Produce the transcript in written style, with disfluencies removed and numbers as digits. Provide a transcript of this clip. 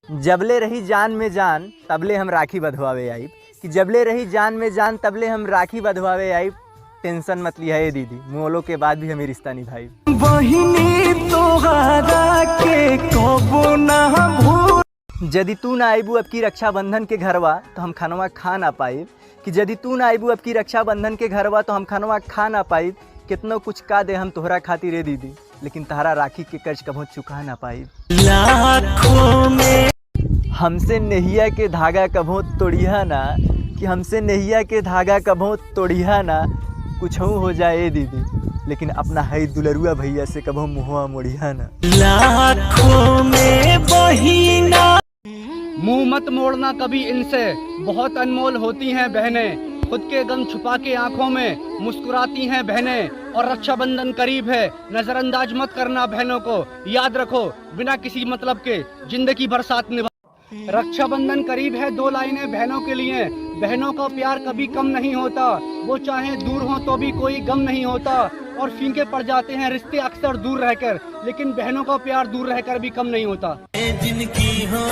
जबले रही जान में जान तबले हम राखी बंधवावे आइब, कि जबले रही जान में जान तबले हम राखी बंधवावे आइब। टेंशन मत लिया है दीदी, मोलो के बाद भी हमें रिश्ता निभाई। बहिनी तोहरा के कबो ना भूल। यदि तू ना आइबू अब की रक्षाबंधन के घरवा तो हम खानवा खा ना पाइब, कि यदि तू ना आइबू अब की रक्षाबंधन के घरवा तो हम खानवा खा ना पाइब। कितनो कुछ का दे हम तोहरा खातिर रे दीदी, लेकिन तहरा राखी के कर्ज कभो चुका ना पाइब। लाखों में हमसे नहिया के धागा कभो तोड़िया ना, कि हमसे नहिया के धागा कभो तोड़िया ना। कुछ हो जाए दीदी, लेकिन अपना है दुलरुआ भैया से कभो मुँहवा मोड़िया ना। लाखों में बहिना मुंह मत मोड़ना कभी इनसे, बहुत अनमोल होती हैं बहनें। खुद के गम छुपा के आंखों में मुस्कुराती हैं बहनें। और रक्षाबंधन करीब है, नजरअंदाज मत करना बहनों को। याद रखो बिना किसी मतलब के जिंदगी भर साथ निभा। रक्षाबंधन करीब है, 2 लाइनें बहनों के लिए। बहनों का प्यार कभी कम नहीं होता, वो चाहे दूर हो तो भी कोई गम नहीं होता। और फीके पड़ जाते हैं रिश्ते अक्सर दूर रहकर, लेकिन बहनों का प्यार दूर रहकर भी कम नहीं होता। जिनकी हो